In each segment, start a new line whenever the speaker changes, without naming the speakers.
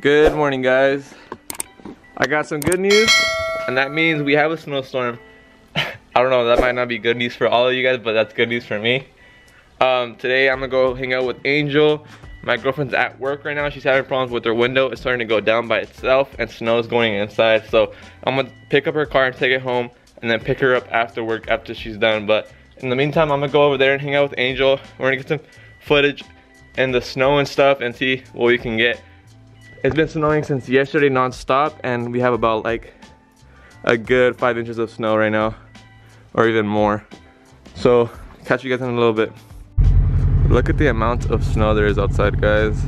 Good morning, guys. I got some good news, and that means we have a snowstorm. I don't know, that might not be good news for all of you guys, but that's good news for me. Today I'm gonna go hang out with Angel. My girlfriend's at work right now. She's having problems with her window. It's starting to go down by itself and snow is going inside. So I'm gonna pick up her car and take it home and then pick her up after work after she's done. But in the meantime, I'm gonna go over there and hang out with Angel. We're gonna get some footage in the snow and stuff and see what we can get. It's been snowing since yesterday non-stop, and we have about like a good 5 inches of snow right now, or even more. So catch you guys in a little bit. Look at the amount of snow there is outside, guys.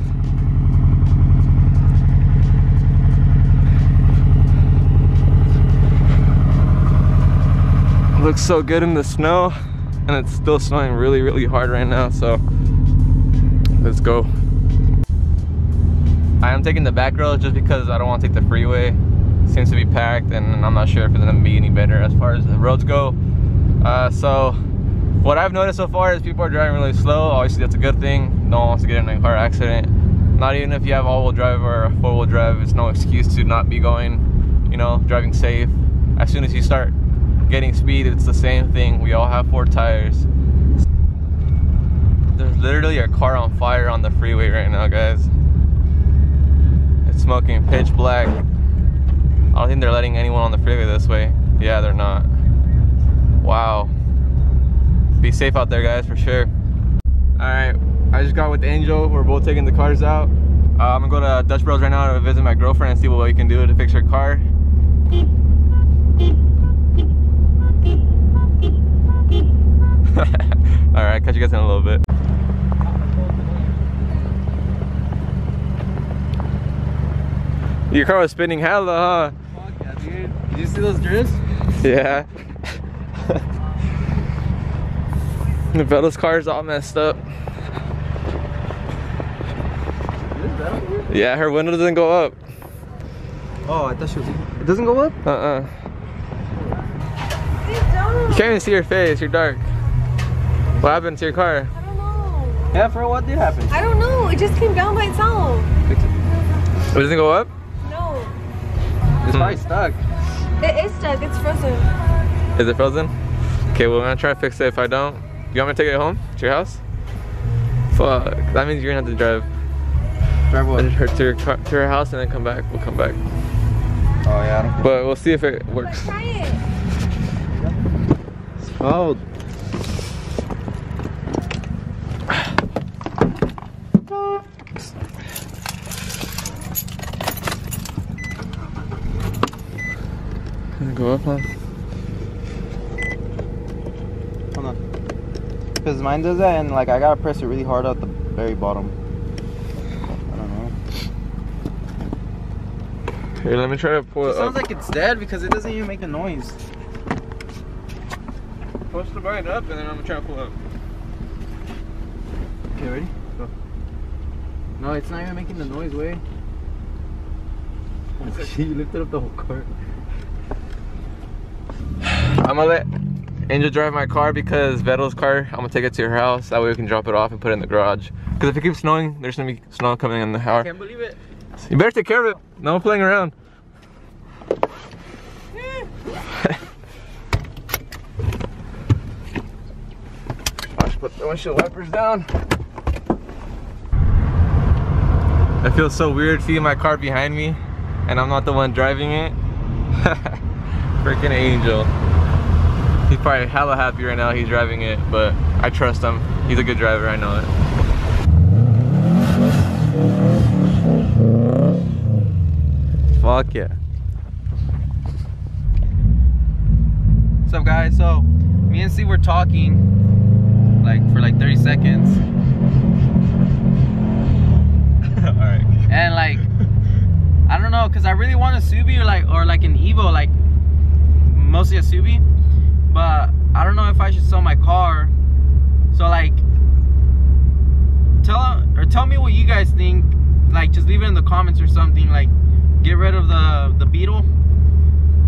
It looks so good in the snow, and it's still snowing really, really hard right now, so let's go. I am taking the back road just because I don't want to take the freeway. It seems to be packed, and I'm not sure if it's gonna be any better as far as the roads go. So what I've noticed so far is people are driving really slow. Obviously that's a good thing. No one wants to get in a car accident. Not even if you have all-wheel drive or four-wheel drive, it's no excuse to not be going, you know, driving safe. As soon as you start getting speed, it's the same thing. We all have 4 tires. There's literally a car on fire on the freeway right now, guys. It's smoking pitch black. I don't think they're letting anyone on the freeway this way. Yeah, they're not. Wow. Be safe out there, guys, for sure. Alright, I just got with Angel. We're both taking the cars out. I'm gonna go to Dutch Bros right now to visit my girlfriend and see what we can do to fix her car. Alright, catch you guys in a little bit. Your car was spinning hella, huh?
Fuck yeah, dude. Did you see those drifts?
Yeah. The Bella's car is all messed up. Yeah, her window doesn't go up.
Oh, I thought she was. It doesn't go up?
You can't even see your face, you're dark. What happened to your car?
I don't know.
Yeah, for what did happen?
I don't know. It just came down by itself.
It doesn't go up?
No.
It's probably stuck.
It is stuck. It's frozen.
Is it frozen? Okay, well, I'm gonna try to fix it. If I don't, you want me to take it home to your house? Fuck. That means you're gonna have to drive.
Drive what?
To her house and then come back. We'll come back.
Oh yeah, I don't care.
But we'll see if it works.
Try it.
Oh.
Go up, huh?
Hold on. Because mine does that, and like I gotta press it really hard at the very bottom. I don't know.
Here, let me try to pull it up.
It sounds like it's dead because it doesn't even make a noise.
Push the button up and then I'm gonna try to pull it up.
Okay, ready? Go. No, it's not even making the noise, way. Oh shit, you lifted up the whole car.
I'm gonna let Angel drive my car because Vettel's car, I'm gonna take it to her house. That way we can drop it off and put it in the garage. Because if it keeps snowing, there's gonna be snow coming in the house.
I can't believe it.
You better take care of it. No playing around. Gosh, put the windshield wipers down. I feel so weird seeing my car behind me and I'm not the one driving it. Freaking Angel. He's probably hella happy right now he's driving it, but I trust him. He's a good driver, I know it. Fuck yeah.
What's up, guys? So, me and C were talking for 30 seconds.
Alright.
And I don't know, cause I really want a Subi or like an Evo, mostly a Subi. But I don't know if I should sell my car. So tell me what you guys think. Just leave it in the comments or something. Get rid of the Beetle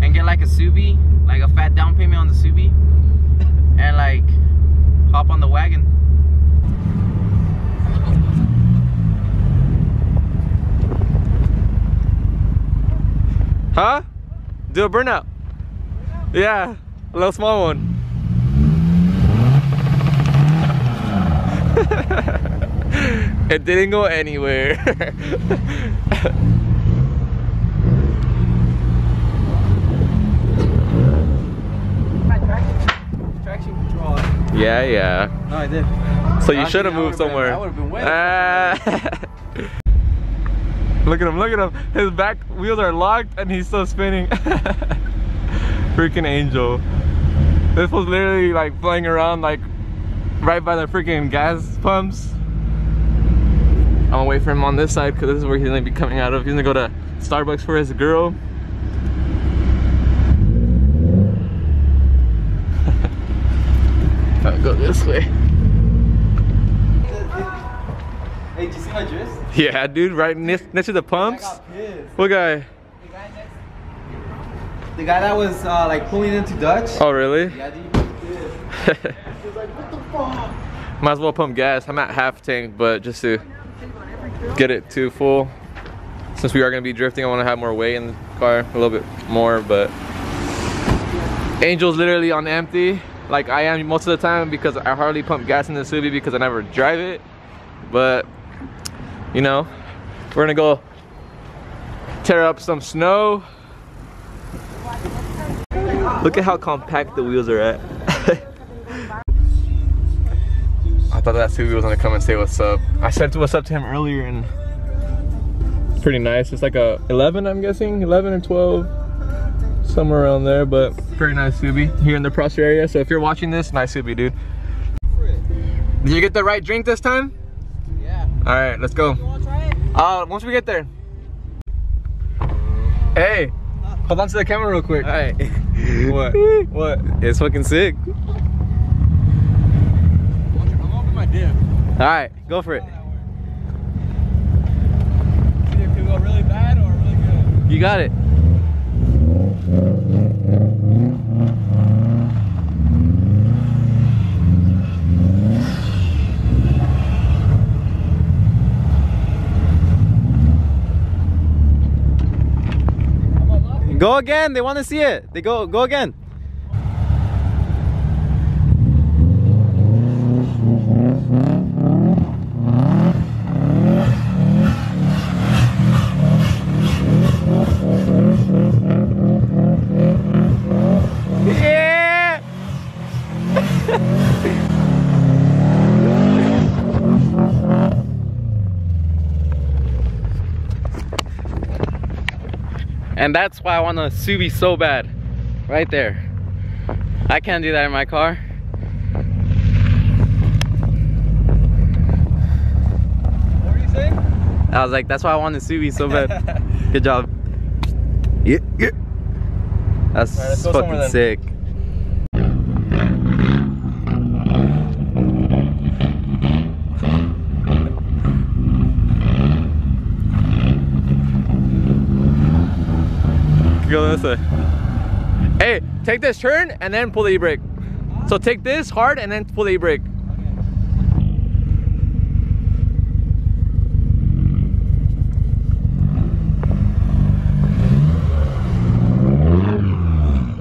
and get a Subi, a fat down payment on the Subi, and hop on the wagon.
Huh? Do a burnout. Yeah, a little small one. It didn't go anywhere.
Traction control.
Yeah.
No, I did.
So you should have moved somewhere.
I would have been way.
Look at him. His back wheels are locked and he's still spinning. Freaking angel. This was literally like flying around like right by the freaking gas pumps. I'm gonna wait for him on this side because this is where he's gonna be coming out of. He's gonna go to Starbucks for his girl. I'll go this way.
Hey, did you see my dress?
Yeah, dude, right next to the pumps.
I got pissed.
What guy?
The guy that was like pulling into Dutch.
Oh, really?
Yeah, dude. He was like, what the fuck?
Might as well pump gas. I'm at half tank, but just to get it to full. Since we are gonna be drifting, I want to have more weight in the car, a little bit more. But Angel's literally on empty, like I am most of the time, because I hardly pump gas in the Subi because I never drive it. But you know, we're gonna go tear up some snow. Look at how compact the wheels are at. I thought that Subi was gonna come and say what's up. I said what's up to him earlier and it's pretty nice. It's like a 11, I'm guessing, 11 or 12, somewhere around there, but pretty nice Subi here in the Prosser area. So if you're watching this, nice Subi, dude. Did you get the right drink this time?
Yeah.
All right, let's go.
You wanna try it?
Once we get there. Hey, hold on to the camera real quick.
All right.
What? What?
It's fucking sick.
I'm open my diff.
All right, go for it.
Either it could go really bad or really good.
You got it. Go again. They want to see it. They go again. Yeah. And that's why I want a Subi so bad. Right there. I can't do that in my car.
What were you saying?
I was like, that's why I want a Subi so bad. Good job. Yeah. That's
All right, let's go somewhere
fucking
then.
sick.
Go this way. Hey, take this turn and then pull the e-brake. So take this hard and then pull the e-brake.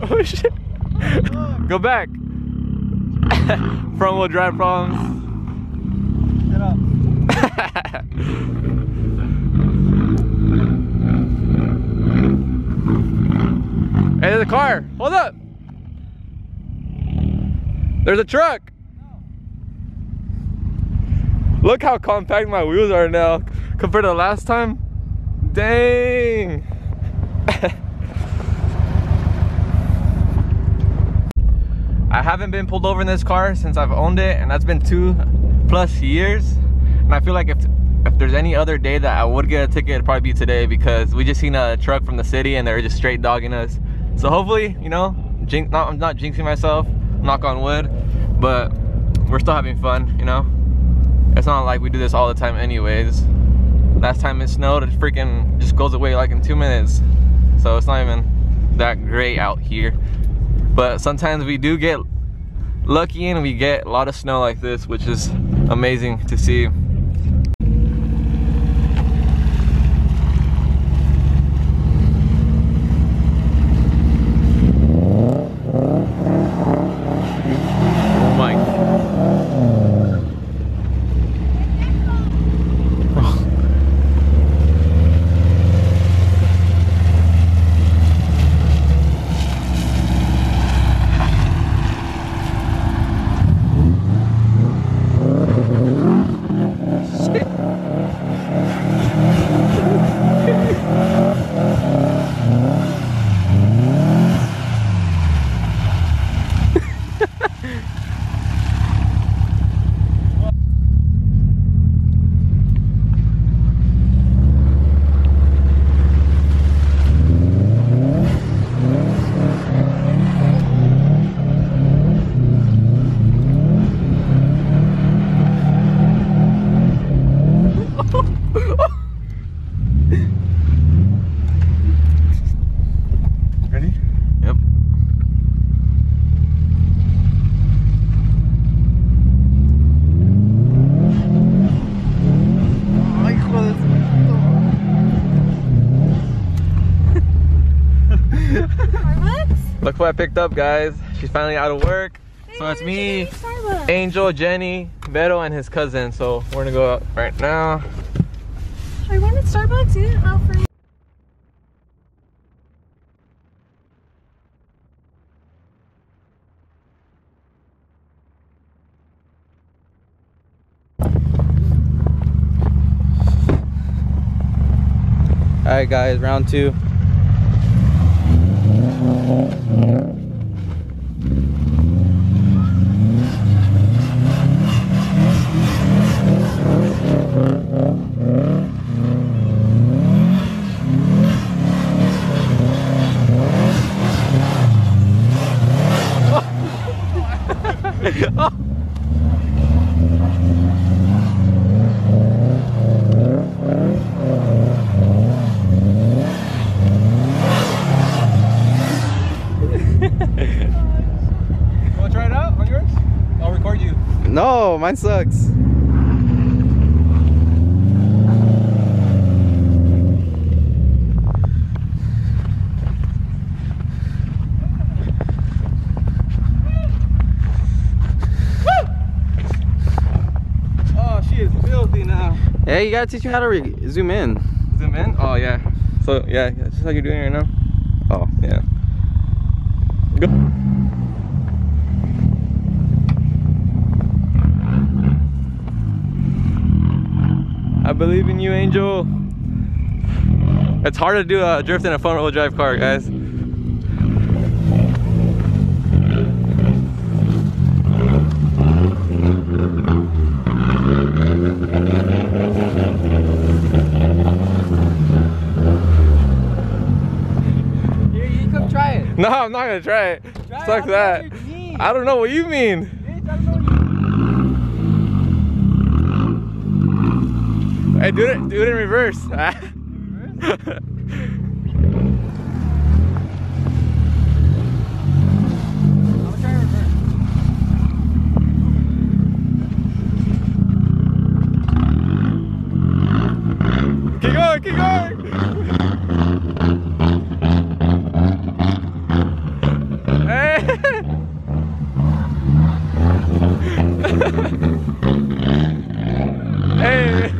Oh shit. Go back. Front wheel drive problems. Get up. Hey, there's a car. Hold up. There's a truck. Look how compact my wheels are now compared to the last time. Dang. I haven't been pulled over in this car since I've owned it, and that's been 2+ years. And I feel like if there's any other day that I would get a ticket, it'd probably be today, because we just seen a truck from the city and they're just straight dogging us. So hopefully, you know, I'm not jinxing myself, knock on wood, but we're still having fun, you know? It's not like we do this all the time anyways. Last time it snowed, it freaking just goes away like in 2 minutes. So it's not even that great out here. But sometimes we do get lucky and we get a lot of snow like this, which is amazing to see. Look who I picked up, guys. She's finally out of work. So it's me, Angel, Jenny, Vero, and his cousin. So we're gonna go out right now.
I wanted Starbucks. You didn't offer me.
Alright guys, round 2.
Wanna try it out on yours? I'll record you.
No, mine sucks.
Oh, she is filthy now.
Hey, you gotta teach me how to zoom in.
Zoom in? Oh yeah. So yeah, just like you're doing right now.
Oh.
Yeah. Go. I believe in you, Angel. It's hard to do a drift in a front wheel drive car, guys.
Here, you come try it.
No, I'm not gonna try it. Fuck that. I don't know what you mean. Hey, do it in reverse. Keep going, keep going. Hey. Hey.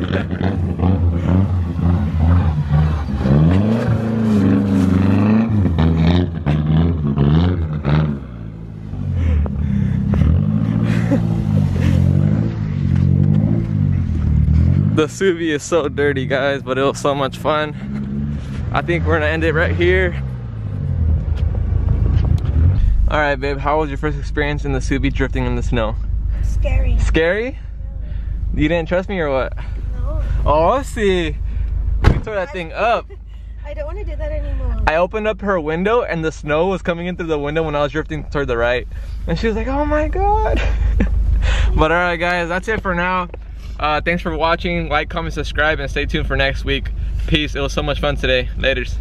The Subi is so dirty, guys, but it was so much fun. I think we're gonna end it right here. All right, babe, how was your first experience in the Subi drifting in the snow?
Scary.
Scary? You didn't trust me or what?
No.
Oh, see. We tore that thing up.
I don't want to do that anymore.
I opened up her window and the snow was coming in through the window when I was drifting toward the right. And she was like, oh my God. But all right, guys, that's it for now. Thanks for watching. Like, comment, subscribe, and stay tuned for next week. Peace. It was so much fun today. Laters.